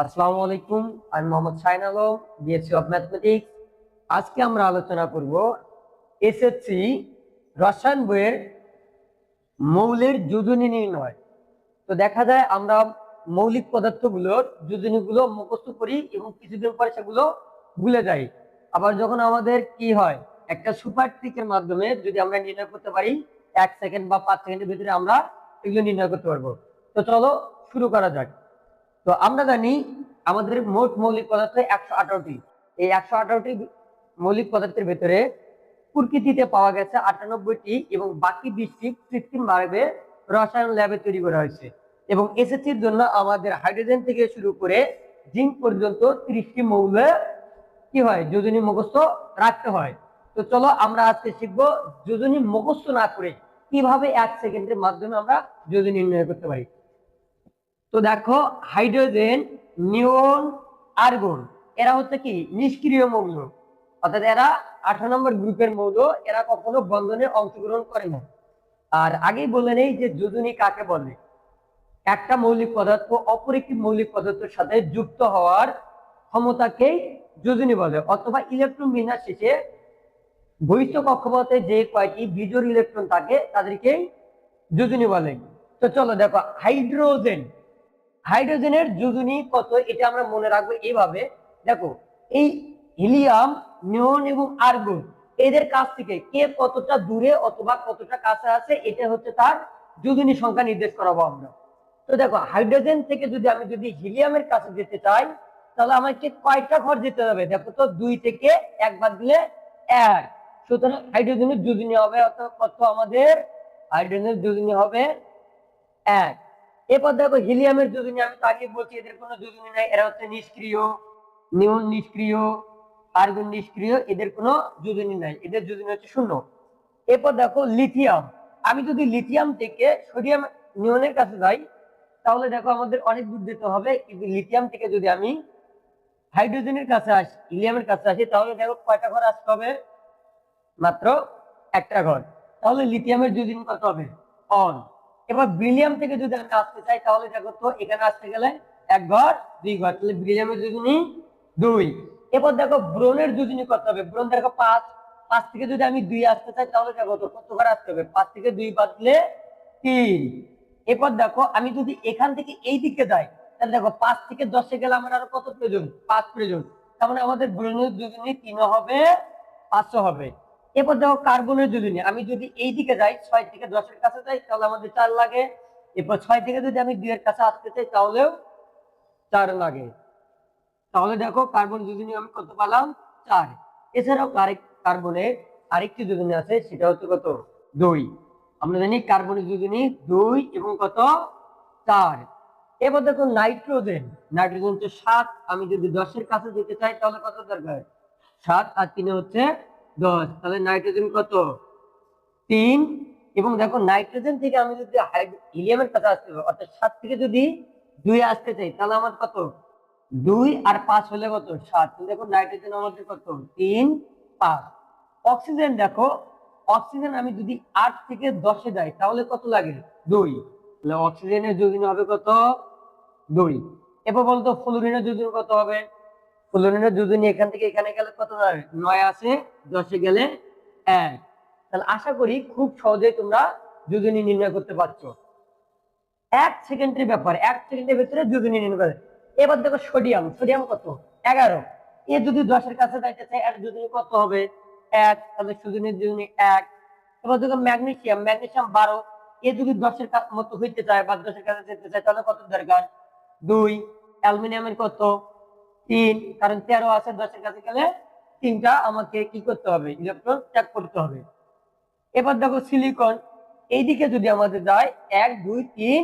আসসালামু আলাইকুম। আমি Mohammad Shahin Alam, BSc of mathematics. আজকে আমরা আলোচনা করব এসএসসি রসায়ন বইয়ের মৌলের যোজনী নির্ণয়। তো দেখা যায় আমরা মৌলিক পদার্থগুলোর যোজনীগুলো মুখস্থ করি এবং কিছুদিন পরে সেগুলো ভুলে যাই। আবার যখন আমাদের কি হয়, একটা সুপার ট্রিকের মাধ্যমে যদি আমরা নির্ণয় করতে পারি, 1 সেকেন্ড বা 5 সেকেন্ডের ভিতরে আমরা এগুলো নির্ণয় করতে পারবো। তো চলো শুরু করা যাক। তো আমরা জানি আমাদের মোট মৌলিক পদার্থ 118টি। এই 118টি মৌলিক পদার্থের ভেতরে প্রকৃতিতে পাওয়া গেছে 98টি এবং বাকি 20টি কৃত্রিম ভাবে রসায়ন ল্যাবে তৈরি করা হয়েছে। এবং এসএসসির জন্য আমাদের হাইড্রোজেন থেকে শুরু করে জিঙ্ক পর্যন্ত 30টি মৌল কি হয়, যোজনী মুখস্থ রাখতে হয়। তো চলো আমরা আজকে শিখবো যোজনী মুখস্থ না করে কিভাবে 1 সেকেন্ডের মাধ্যমে আমরা যোজনী নির্ণয় করতে পারি। তো দেখো, হাইড্রোজেন, নিয়ন, আর্গন এরা হচ্ছে কি নিষ্ক্রিয় মৌল, অর্থাৎ এরা 18 নম্বর গ্রুপের মৌল। এরা কখনো বন্ধনে অংশগ্রহণ করে না। আর আগেই বলে নেই যে যোজনী কাকে বলে। একটা মৌলিক পদার্থ অপর একটি মৌলিক পদার্থের সাথে যুক্ত হওয়ার ক্ষমতাকেই যোজনী বলে, অথবা ইলেকট্রন বিন্যাস শেষে বহিষ্ঠ কক্ষপথে যে কয়টি বিজোড় ইলেকট্রন থাকে তাদেরকেই যোজনী বলে। তো চলো দেখো, হাইড্রোজেনের যোজনী কত এটা আমরা মনে রাখবো এইভাবে। দেখো, এই হিলিয়াম, নিয়ন এবং আর্গন এদের কাছ থেকে কে কতটা দূরে অথবা কতটা কাছে আছে, এটা হচ্ছে তার যোজনী সংখ্যা নির্দেশ করাবো আমরা। তো দেখো, হাইড্রোজেন থেকে যদি হিলিয়ামের কাছে যেতে চাই, তাহলে আমাকে কয়টা ঘর যেতে হবে? দেখো তো, 2 থেকে 1 বাদ দিলে 1। সুতরাং হাইড্রোজেনের যোজনী হবে অর্থাৎ কত, আমাদের হাইড্রোজেনের যোজনী হবে 1। এরপর দেখো, হিলিয়ামের যোজনী আমি তো আগে বলছি এদের কোনো যোজনী নাই, এরা হচ্ছে নিষ্ক্রিয়। নিয়ন নিষ্ক্রিয়, আর্গন নিষ্ক্রিয়, এদের কোনো যোজনী নাই, এদের যোজনী হচ্ছে 0। এরপর দেখো লিথিয়াম, আমি যদি লিথিয়াম থেকে সোডিয়াম নিয়নের কাছে যাই, তাহলে দেখো আমাদের অনেক দূর যেতে হবে। কিন্তু লিথিয়াম থেকে যদি আমি হাইড্রোজেনের কাছে আসি, হিলিয়ামের কাছে আসি, তাহলে দেখো কয়টা ঘর আসতে হবে? মাত্র একটা ঘর। তাহলে লিথিয়ামের যোজনী কত হবে? অন। এবার ব্রিলিয়াম থেকে যদি আমি আসতে চাই, তাহলে দেখো তো এখানে আসতে গেলে 1 ঘর 2 ঘর, তাহলে ব্রিলিয়ামের যোজনী 2। এবার দেখো ব্রোনের যোজনী কত হবে? ব্রোন দেখো 5। 5 থেকে যদি আমি 2 আসতে চাই, তাহলে দেখো তো কত ঘর আসতে হবে? 5 থেকে 2 বাদ দিলে 3। এরপর দেখো, আমি যদি এখান থেকে এই দিকে যাই, তাহলে দেখো 5 থেকে 10 গেলে আমার আরো কত প্রয়োজন? 5 প্রয়োজন। তার মানে আমাদের ব্রোনের যোজনী 3 হবে, 5 হবে। এরপর দেখো কার্বনের যোজনী, আমি যদি এই দিকে যাই, 6 থেকে 10 কাছে যাই, তাহলে আমাদের 4 লাগে। এরপর 6 থেকে যদি আমি 2 কাছে আসতে চাই, তাহলেও 4 লাগে। তাহলে দেখো কার্বন যোজনী আমি কত পেলাম? 4। এছাড়াও কার্বনের আরেকটি যোজনী আছে, সেটা হচ্ছে কত? 2। আমরা জানি কার্বনের যোজনী 2 এবং কত? 4। এবার দেখো নাইট্রোজেন, নাইট্রোজেন হচ্ছে 7। আমি যদি 10 কাছে যেতে চাই, তাহলে কত দরকার? 7 আর 3 হচ্ছে 10। তাহলে নাইট্রোজেন কত? 3। এবং দেখো নাইট্রোজেন থেকে আমি যদি হিলিয়ামের কাছে আসতে হবে, অর্থাৎ 7 থেকে যদি 2 আসতে চাই, তাহলে আমার কত? 2 আর 5 হলে কত? 7। দেখো নাইট্রোজেন আমাদের কত? 3, 5। অক্সিজেন দেখো, অক্সিজেন আমি যদি 8 থেকে 10 যাই, তাহলে কত লাগে? 2। তাহলে অক্সিজেনের যোজনী হবে কত? 2। এবার বলতো ফ্লোরিনের যোজনী কত হবে? ফ্লোরিনের যোজনী এখান থেকে এখানে গেলে কত হয়? 9 আছে, 10 গেলে 1। তাহলে আশা করি খুব সহজেই তোমরা যোজনী নির্ণয় করতে পারছো। 1 সেকেন্ডের ব্যাপার, 1 সেকেন্ডের ভিতরে যোজনী নির্ণয় করে। এবার দেখো সোডিয়াম, সোডিয়াম কত? 11। এ যদি 10 কাছে যাইতে চাই, এর যোজনী কত হবে? 1। তাহলে যোজনীর যোজনী 1। এবার দেখো ম্যাগনেসিয়াম, ম্যাগনেসিয়াম 12। এ যদি 10 মতো হইতে চায় বা 10 কাছে যেতে চায়, তাহলে কত দরকার? 2। অ্যালুমিনিয়ামের কত? 3। কারণ 13 আছে, 10 কাছে গেলে 3টা আমাকে কি করতে হবে? ইলেকট্রন ত্যাগ করতে হবে। এবার দেখো সিলিকন, এইদিকে যদি আমাদের যায় 1 2 3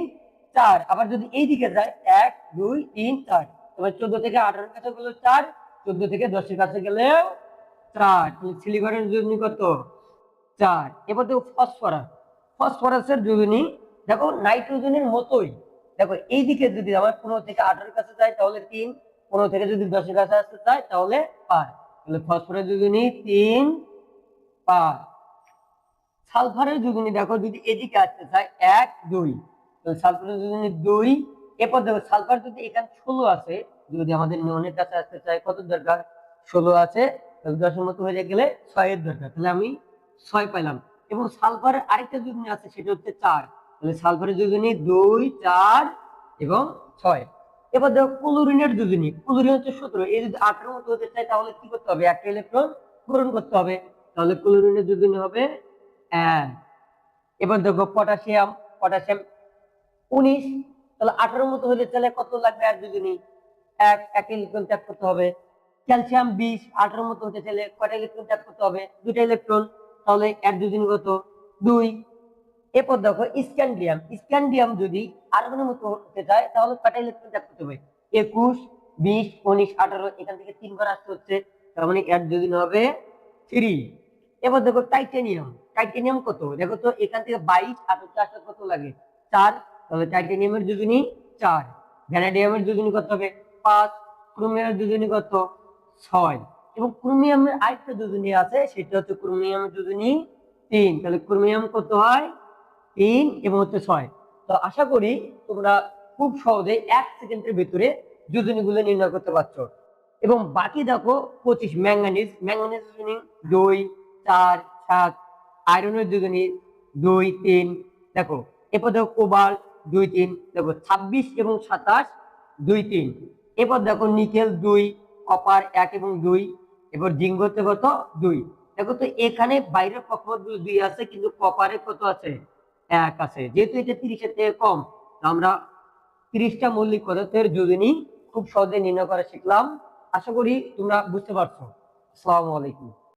4, আবার যদি এইদিকে যায় 1 2 3 4, এবার 14 থেকে 18 কাছে গেল 4, 14 থেকে 10 কাছে গেলে 4। সিলিকনের যোজনী কত? 4। এবার দেখো ফসফরাস, ফসফরাসের যোজনী দেখো নাইট্রোজেনের মতোই। দেখো এইদিকে যদি আমার 15 থেকে 18 কাছে যায়, তাহলে 3। 15 থেকে যদি 10 কাছে আসতে চায়, তাহলে 5। তাহলে ফসফরাস যোজনী 3, 5। সালফারের যোজনী দেখো, যদি এদিকে আসতে চাই 1 2, তাহলে সালফারের যোজনী 2। এরপর দেখো সালফার যদি এখানে 16 আছে, যদি আমাদের নিয়নের কাছে আসতে চাই কত দরকার, 16 আছে, তাহলে 10 মতো হয়ে গেলে 6 এর দরকার, তাহলে আমি 6 পাইলাম। এবং সালফারের আরেকটা যোজনী আছে, সেটা হচ্ছে 4, তাহলে সালফারের যোজনী 2, 4 এবং 6। এবার দেখো ক্লোরিনের যোজনী, ক্লোরিন হচ্ছে 17, এই যদি 18 মতো হতে চাই তাহলে কি করতে হবে, একটা ইলেকট্রন গ্রহণ করতে হবে, তাহলে ক্লোরিনের যোজনী হবে 1। এবার দেখো পটাশিয়াম, পটাশিয়াম 19, তাহলে 18 মতো হলে তাহলে কত লাগবে, আর দুজনই এক ইলেকট্রন ত্যাগ করতে হবে। ক্যালসিয়াম 20, 18 মতো হতে চাইলে কয়টা ইলেকট্রন ত্যাগ করতে হবে, দুটা ইলেকট্রন, তাহলে এর দুজনই কত, 2। এরপর দেখো স্ক্যান্ডিয়াম, স্ক্যান্ডিয়াম যদি আর্গনের মতো হতে চায় তাহলে কয়টা ইলেকট্রন ত্যাগ করতে হবে, 21, 20, 19, 18, এখান থেকে 3 বার আসতে হচ্ছে, তার মানে এর দুজনই হবে 3। এবার দেখো টাইটানিয়াম, টাইটানিয়াম কত দেখো তো, এখান থেকে 22 আর 4 কত লাগে, 4, তাহলে টাইটানিয়ামের যোজনী 4। ভ্যানাডিয়ামের যোজনী কত হবে, 5। ক্রোমিয়ামের যোজনী কত, 6। এবং ক্রোমিয়ামের আরেকটা যোজনী আছে, সেটা হচ্ছে ক্রোমিয়ামের যোজনী 3, তাহলে ক্রোমিয়াম কত হয়, 3 এবং হচ্ছে 6। তো আশা করি তোমরা খুব সহজে 1 সেকেন্ডের ভিতরে যোজনীগুলো নির্ণয় করতে পারছো। এবং বাকি দেখো 25 ম্যাঙ্গানিজ, ম্যাঙ্গানিজ যোজনী 2, 4, 7। আয়রনের যোজনী 2, 3, দেখো। এরপর দেখো কোবাল্ট 2, 3, দেখো 26 এবং 27, 2, 3। এরপর দেখো নিকেল 2, কপার 1 এবং 2, এরপর জিঙ্ক হচ্ছে কত, 2। দেখো তো এখানে বাইরের কক্ষপথগুলো 2 আছে, কিন্তু কপারে কত আছে, 1 আছে। যেহেতু এটা 30 এর থেকে কম, তো আমরা 30টা মৌলিক পদার্থের যোজনী খুব সহজে নির্ণয় করা শিখলাম। আশা করি তোমরা বুঝতে পারছো। আসসালামু আলাইকুম।